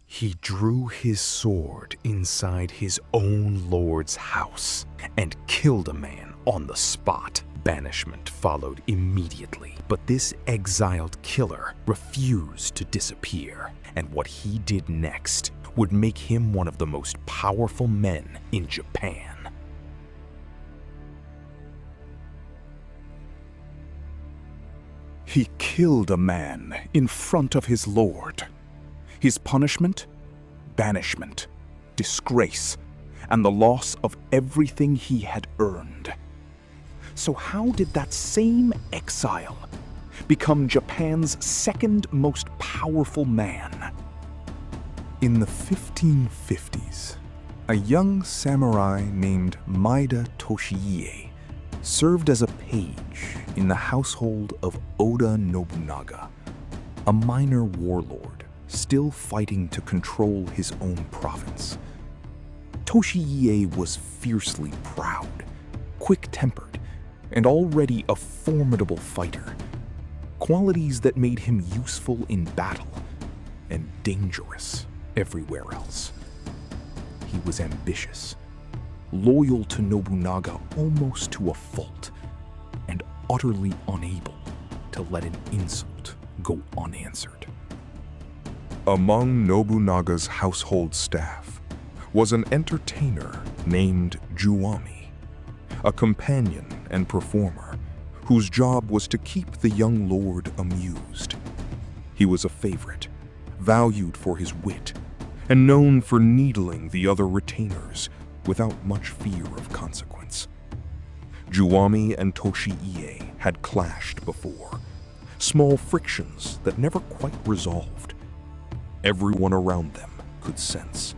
He drew his sword inside his own lord's house and killed a man on the spot. Banishment followed immediately, but this exiled killer refused to disappear, and what he did next would make him one of the most powerful men in Japan. He killed a man in front of his lord. His punishment? Banishment, disgrace, and the loss of everything he had earned. So how did that same exile become Japan's second most powerful man? In the 1550s, a young samurai named Maeda Toshiie served as a page in the household of Oda Nobunaga, a minor warlord still fighting to control his own province. Toshiie was fiercely proud, quick-tempered, and already a formidable fighter, qualities that made him useful in battle and dangerous everywhere else. He was ambitious, loyal to Nobunaga almost to a fault, and utterly unable to let an insult go unanswered. Among Nobunaga's household staff was an entertainer named Juwami, a companion and performer whose job was to keep the young lord amused. He was a favorite, valued for his wit, and known for needling the other retainers without much fear of consequence. Juwami and Toshiie had clashed before, small frictions that never quite resolved. Everyone around them could sense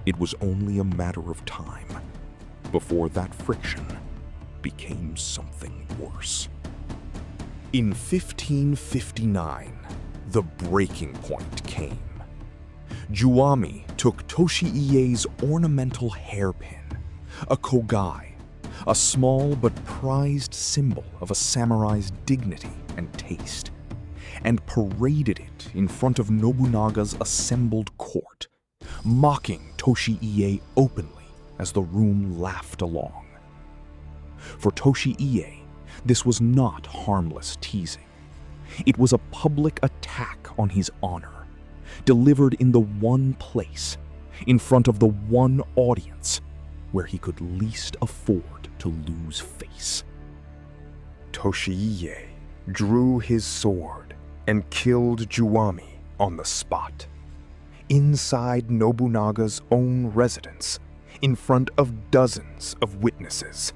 it was only a matter of time before that friction became something worse. In 1559, the breaking point came. Juwami took Toshiie's ornamental hairpin, a kogai, a small but prized symbol of a samurai's dignity and taste, and paraded it in front of Nobunaga's assembled court, mocking Toshiie openly as the room laughed along. For Toshiie, this was not harmless teasing. It was a public attack on his honor, delivered in the one place, in front of the one audience, where he could least afford to lose face. Toshiie drew his sword and killed Juwami on the spot, inside Nobunaga's own residence, in front of dozens of witnesses,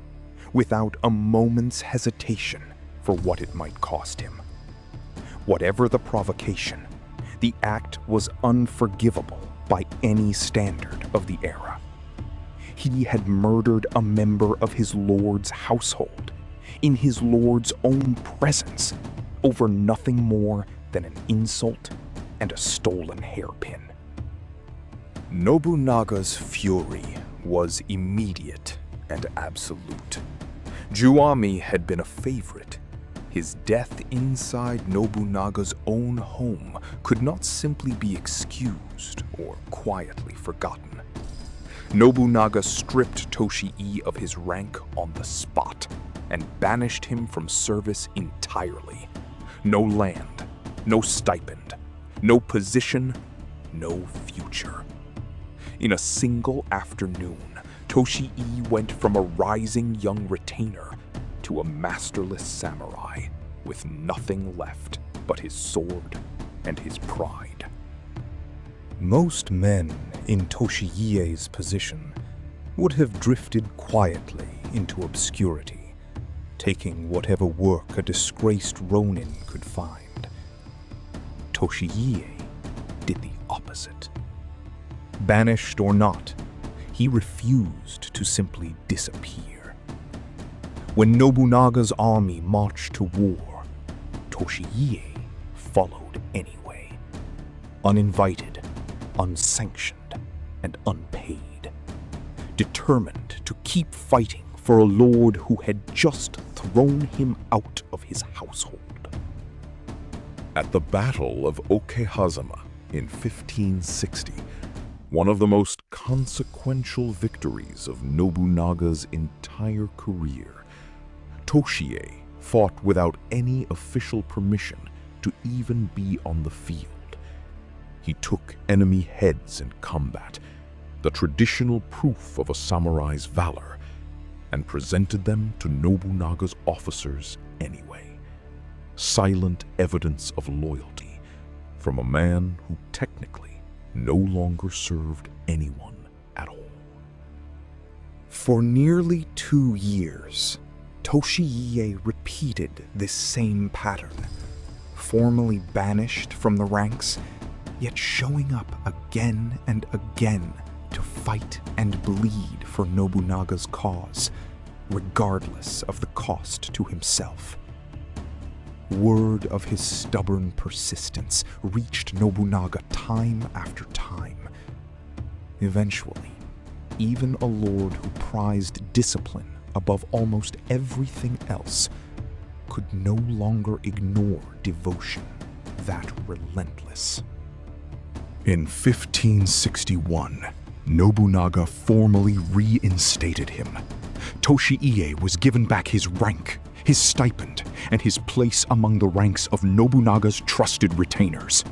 without a moment's hesitation for what it might cost him. Whatever the provocation, the act was unforgivable by any standard of the era. He had murdered a member of his lord's household, in his lord's own presence, over nothing more than an insult and a stolen hairpin. Nobunaga's fury was immediate and absolute. Juwami had been a favorite. His death inside Nobunaga's own home could not simply be excused or quietly forgotten. Nobunaga stripped Toshiie of his rank on the spot and banished him from service entirely. No land, no stipend, no position, no future. In a single afternoon, Toshiie went from a rising young retainer to a masterless samurai with nothing left but his sword and his pride. Most men in Toshiie's position would have drifted quietly into obscurity, taking whatever work a disgraced ronin could find. Toshiie did the opposite. Banished or not, he refused to simply disappear. When Nobunaga's army marched to war, Toshiie followed anyway, uninvited, unsanctioned, and unpaid, determined to keep fighting for a lord who had just thrown him out of his household. At the Battle of Okehazama, in 1560, one of the most consequential victories of Nobunaga's entire career. Toshiie fought without any official permission to even be on the field. He took enemy heads in combat, the traditional proof of a samurai's valor, and presented them to Nobunaga's officers anyway. Silent evidence of loyalty from a man who technically no longer served anyone at all. For nearly 2 years, Toshiie repeated this same pattern, formally banished from the ranks, yet showing up again and again to fight and bleed for Nobunaga's cause, regardless of the cost to himself. Word of his stubborn persistence reached Nobunaga time after time. Eventually, even a lord who prized discipline above almost everything else could no longer ignore devotion that relentless. In 1561, Nobunaga formally reinstated him. Toshiie was given back his rank, his stipend, and his place among the ranks of Nobunaga's trusted retainers.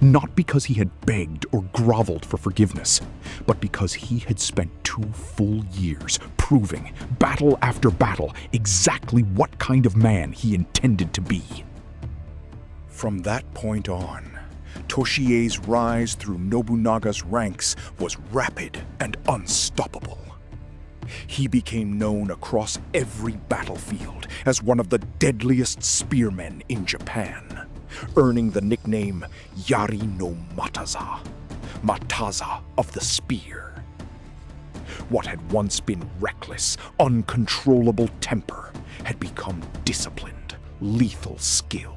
Not because he had begged or groveled for forgiveness, but because he had spent 2 full years proving, battle after battle, exactly what kind of man he intended to be. From that point on, Toshiie's rise through Nobunaga's ranks was rapid and unstoppable. He became known across every battlefield as one of the deadliest spearmen in Japan, earning the nickname Yari no Mataza, Mataza of the Spear. What had once been reckless, uncontrollable temper had become disciplined, lethal skill,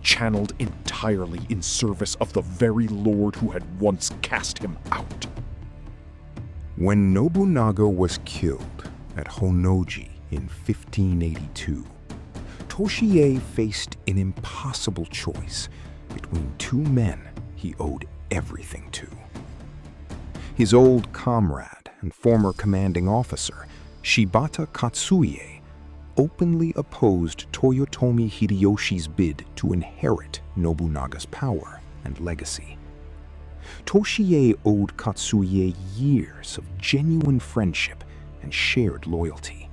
channeled entirely in service of the very lord who had once cast him out. When Nobunaga was killed at Honnoji in 1582, Toshiie faced an impossible choice between 2 men he owed everything to. His old comrade and former commanding officer, Shibata Katsuie, openly opposed Toyotomi Hideyoshi's bid to inherit Nobunaga's power and legacy. Toshiie owed Katsuie years of genuine friendship and shared loyalty.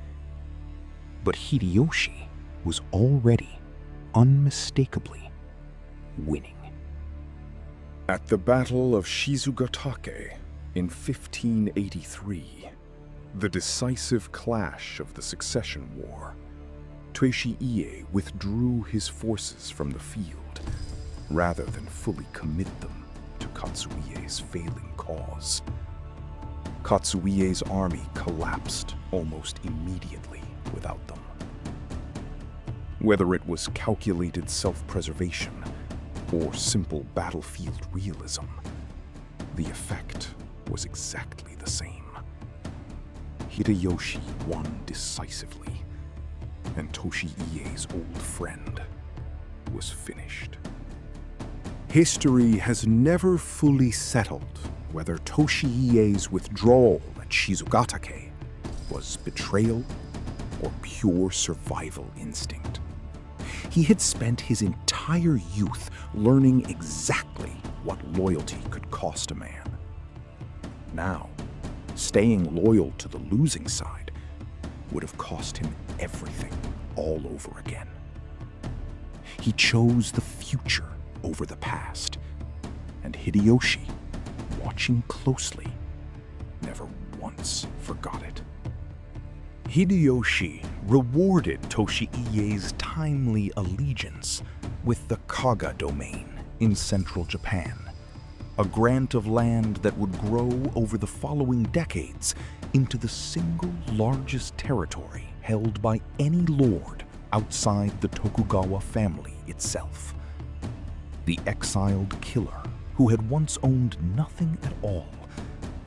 But Hideyoshi was already, unmistakably, winning. At the Battle of Shizugatake in 1583, the decisive clash of the Succession War, Toshiie withdrew his forces from the field rather than fully commit them to Katsuie's failing cause. Katsuie's army collapsed almost immediately without them. Whether it was calculated self-preservation or simple battlefield realism, the effect was exactly the same. Hideyoshi won decisively, and Toshiie's old friend was finished. History has never fully settled whether Toshiie's withdrawal at Shizugatake was betrayal or pure survival instinct. He had spent his entire youth learning exactly what loyalty could cost a man. Now, staying loyal to the losing side would have cost him everything all over again. He chose the future over the past, and Hideyoshi, watching closely, never once forgot it. Hideyoshi rewarded Toshiie's timely allegiance with the Kaga domain in central Japan, a grant of land that would grow over the following decades into the single largest territory held by any lord outside the Tokugawa family itself. The exiled killer, who had once owned nothing at all,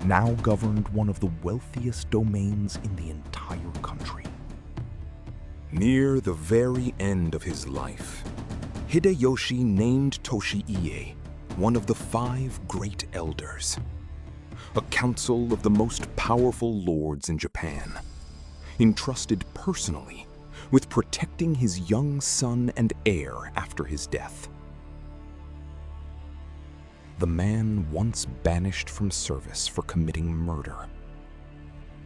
now governed one of the wealthiest domains in the entire country. Near the very end of his life, Hideyoshi named Toshiie one of the 5 great elders, a council of the most powerful lords in Japan, entrusted personally with protecting his young son and heir after his death. The man once banished from service for committing murder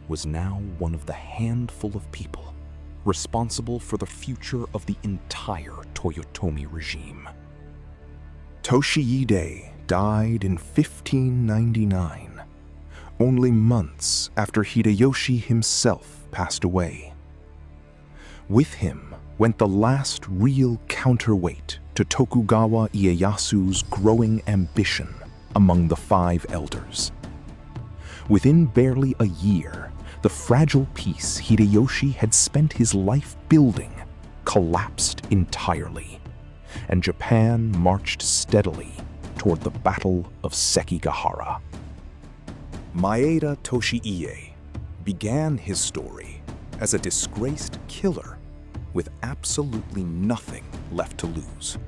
was now one of the handful of people responsible for the future of the entire Toyotomi regime. Toshiie died in 1599, only months after Hideyoshi himself passed away. With him went the last real counterweight to Tokugawa Ieyasu's growing ambition among the 5 elders. Within barely a year, the fragile peace Hideyoshi had spent his life building collapsed entirely, and Japan marched steadily toward the Battle of Sekigahara. Maeda Toshiie began his story as a disgraced killer with absolutely nothing left to lose.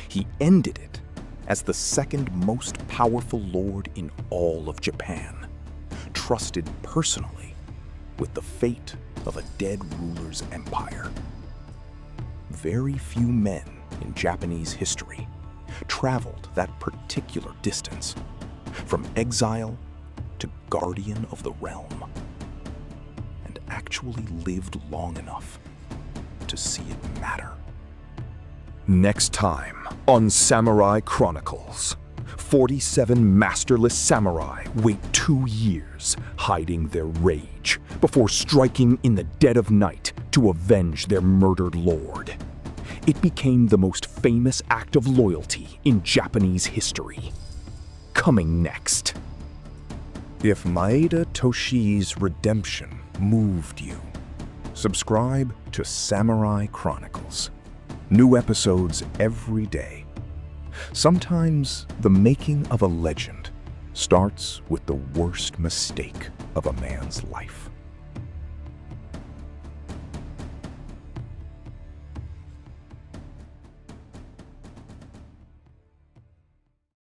He ended it as the second most powerful lord in all of Japan, trusted personally with the fate of a dead ruler's empire. Very few men in Japanese history traveled that particular distance, from exile to guardian of the realm, and actually lived long enough to see it matter. Next time on Samurai Chronicles, 47 masterless samurai wait 2 years, hiding their rage before striking in the dead of night to avenge their murdered lord. It became the most famous act of loyalty in Japanese history. Coming next. If Maeda Toshie's redemption moved you, subscribe to Samurai Chronicles. New episodes every day. Sometimes the making of a legend starts with the worst mistake of a man's life.